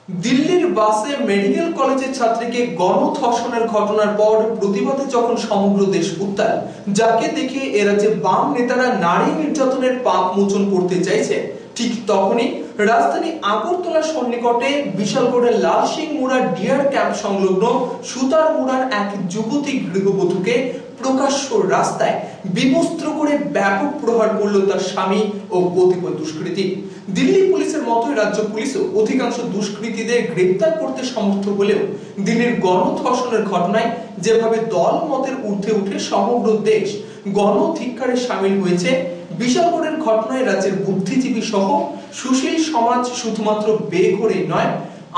দিল্লির বাসে মেডিকেল কলেজের ছাত্রীকে গণধর্ষণের ঘটনার পর প্রতিবাদে যখন সমগ্র দেশ উত্তাল, যাকে দেখে এ রাজ্যে বাম নেতারা নারী নির্যাতনের পাপ মোচন করতে চাইছে, ঠিক তখনই রাজধানী আগরতলার সন্নিকটে বিশালগড়ের লাল সিং মুড়ার ডিয়ার ক্যাম্প সংলগ্ন সুতার মুড়ার এক যুবতী গৃহবধূকে প্রকাশ্য রাস্তায় বিবস্ত্র করে ব্যাপক প্রহার করল তার স্বামী ও কতিপয় দুষ্কৃতী। দিল্লি পুলিশের মতোই রাজ্য পুলিশও অধিকাংশ দুষ্কৃতীদের গ্রেপ্তার করতে সমর্থ হলেও দিল্লির গণধর্ষণের ঘটনায় যেভাবে দল মতের ঊর্ধ্বে উঠে সমগ্র দেশ গণধিক্কারে সামিল হয়েছে, বিশালগড়ের ঘটনায় রাজ্যের বুদ্ধিজীবী সহ সুশীল সমাজ শুধুমাত্র বেঘরেই নয়,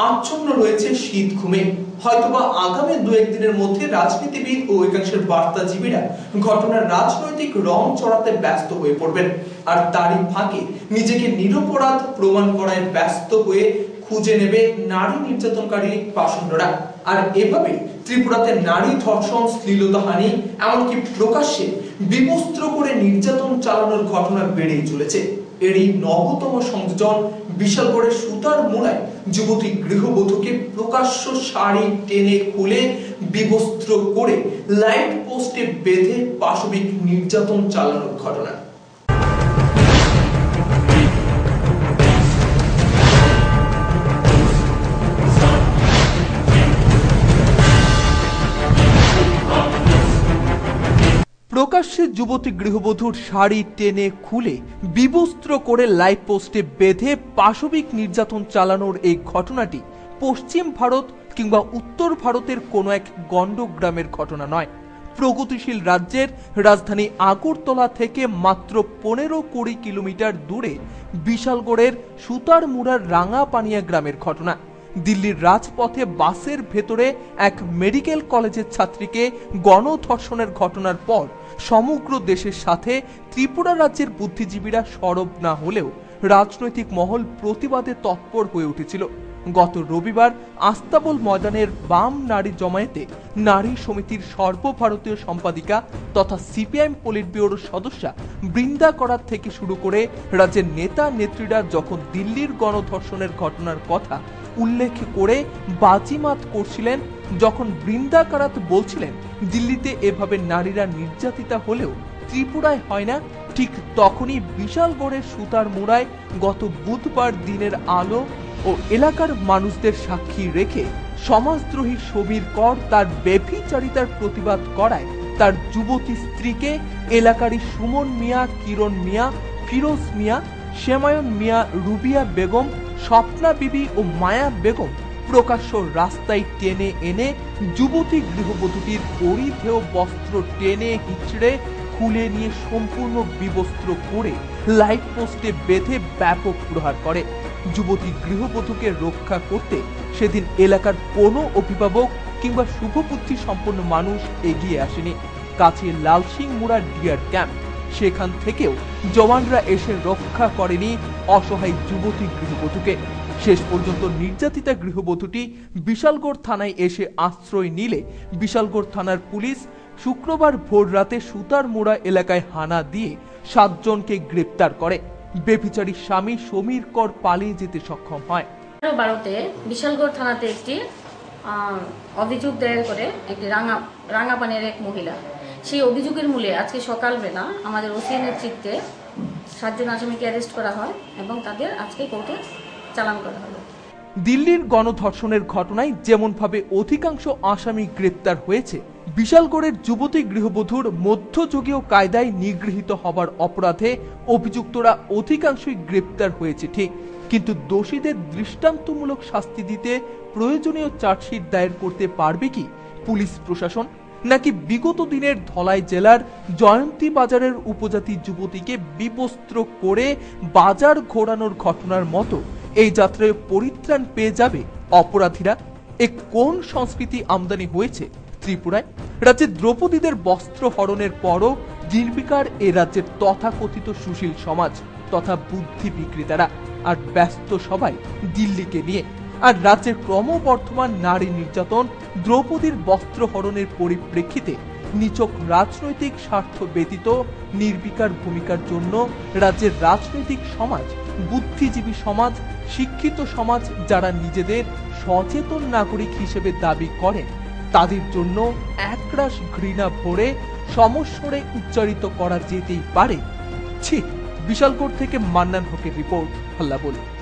আচ্ছন্ন রয়েছে শীত ঘুমে। হয়তোবা আগামী দু একদিনের মধ্যে রাজনীতিবিদ ও একাংশের বার্তাজীবীরা ঘটনার রাজনৈতিক রং চড়াতে ব্যস্ত হয়ে পড়বেন, আর তারই ফাঁকে নিজেকে নিরপরাধ প্রমাণ করায় ব্যস্ত হয়ে খুঁজে নেবে নারী নির্যাতনকারী পাষণ্ডরা। আর এভাবে ত্রিপুরাতে নারী ধর্ষণ, শ্লীলতাহানি, এমনকি প্রকাশ্যে বিবস্ত্র করে নির্যাতন চালানোর ঘটনা বেড়েই চলেছে। এরই নবতম সংযোজন বিশালগড়ের সুতার মুড়ায় যুবতী গৃহবধূকে প্রকাশ্য শাড়ি টেনে খুলে বিবস্ত্র করে লাইট পোস্টে বেঁধে পাশবিক নির্যাতন চালানোর ঘটনা। প্রকাশ্যে যুবতী গৃহবধূর শাড়ি টেনে খুলে বিবস্ত্র করে লাইট পোস্টে বেঁধে পাশবিক নির্যাতন চালানোর এই ঘটনাটি পশ্চিম ভারত কিংবা উত্তর ভারতের কোনো এক গণ্ডগ্রামের ঘটনা নয়। প্রগতিশীল রাজ্যের রাজধানী আগরতলা থেকে মাত্র 15-20 কিলোমিটার দূরে বিশালগড়ের সুতার মুড়ার রাঙাপানিয়া গ্রামের ঘটনা। দিল্লির রাজপথে বাসের ভেতরে এক মেডিকেল কলেজের ছাত্রীকে গণধর্ষণের ঘটনার পর সমগ্র দেশের সাথে ত্রিপুরা রাজ্যের বুদ্ধিজীবীরা সরব না হলেও রাজনৈতিক মহল প্রতিবাদে তৎপর হয়ে উঠেছিল। গত রবিবার আস্তাবল ময়দানের বাম নারী জমায়েতে নারী সমিতির সর্বভারতীয় সম্পাদিকা তথা সিপিআইএম পলিট ব্যুরোর সদস্যা বৃন্দা করাত থেকে শুরু করে রাজ্যের নেতা নেত্রীরা যখন দিল্লির গণধর্ষণের ঘটনার কথা উল্লেখ করে বাজিমাত করছিলেন, যখন বৃন্দা করাত বলছিলেন দিল্লিতে এভাবে নারীরা নির্যাতিতা হলেও ত্রিপুরায় হয় না, ঠিক তখনই বিশালগড়ের সুতার মুড়ায় গত বুধবার দিনের আলো ও এলাকার মানুষদের সাক্ষী রেখে সমাজদ্রোহী সমীর কর তার বেভিচারিতার প্রতিবাদ করায় তার যুবতী স্ত্রীকে এলাকারই সুমন মিয়া, কিরণ মিয়া, ফিরোজ মিয়া, শ্যামায়ন মিয়া, রুবিয়া বেগম, স্বপ্না বিবি ও মায়া বেগম প্রকাশ্য রাস্তায় টেনে এনে যুবতী গৃহবধূটির পরিধেয় বস্ত্র টেনে হিচড়ে খুলে নিয়ে সম্পূর্ণ বিবস্ত্র করে লাইট পোস্টে বেঁধে ব্যাপক প্রহার করে। যুবতী গৃহবধূকে রক্ষা করতে সেদিন এলাকার কোনো অভিভাবক কিংবা শুভবুদ্ধি সম্পন্ন মানুষ এগিয়ে আসেনি। কাছে লাল সিং মুড়ার ডিয়ার ক্যাম্প, সেখান থেকেও জওয়ানরা এসে রক্ষা করেনি অসহায় যুবতী গৃহবধূকে। শেষ পর্যন্ত নির্যাতিতা গৃহবধূটি বিশালগড় থানায় এসে আশ্রয় নিলে বিশালগড় থানার পুলিশ শুক্রবার ভোর রাতে সুতার মুড়া এলাকায় হানা দিয়ে 7 জনকে গ্রেপ্তার করে। বেভিচারী স্বামী সমীর কর পালিয়ে যেতে সক্ষম হয়। 12তে বিশালগড় থানাতে একটি অভিযোগ দায়ের করে একটি রাঙাপানির এক মহিলা। সেই অভিযোগের মূলে আজকে সকালবেলা আমাদের ওসি নেতৃত্বে 7 জন আসামিকে অ্যারেস্ট করা হয় এবং তাদের আজকে কোর্টে চালান করা হলো। দিল্লির গণধর্ষণের ঘটনায় যেমনভাবে অধিকাংশ আসামি গ্রেপ্তার হয়েছে, বিশালগড়ের যুবতী গৃহবধূর মধ্যযুগীয় কায়দায় নিগৃহীত হবার অপরাধে অভিযুক্তরা অধিকাংশই গ্রেপ্তার হয়েছে ঠিক, কিন্তু দোষীদের দৃষ্টান্তমূলক শাস্তি দিতে প্রয়োজনীয় চার্জশিট দায়ের করতে পারবে কি পুলিশ প্রশাসন? নাকি বিগত দিনের ধলাই জেলার জয়ন্তী বাজারের উপজাতি যুবতীকে বিবস্ত্র করে বাজার ঘোরানোর ঘটনার মতো এই যাত্রায় পরিত্রাণ পেয়ে যাবে অপরাধীরা? এ কোন সংস্কৃতি আমদানি হয়েছে ত্রিপুরায়? রাজ্যে দ্রৌপদীদের বস্ত্র হরণের পরও নির্বিকার এ রাজ্যের তথাকথিত সুশীল সমাজ তথা বুদ্ধি বিক্রেতারা, আর ব্যস্ত সবাই দিল্লিকে নিয়ে। আর রাজ্যের ক্রমবর্ধমান নারী নির্যাতন, দ্রৌপদীর বস্ত্র হরণের পরিপ্রেক্ষিতে নিছক রাজনৈতিক স্বার্থ ব্যতীত নির্বিকার ভূমিকার জন্য রাজ্যের রাজনৈতিক সমাজ, বুদ্ধিজীবী সমাজ, শিক্ষিত সমাজ যারা নিজেদের সচেতন নাগরিক হিসেবে দাবি করেন তাদের জন্য একরাশ ঘৃণা ভরে সমস্বরে উচ্চারিত করা যেতেই পারে। ছি! বিশালগড় থেকে মান্নান হকের রিপোর্ট, হাল্লা বলি।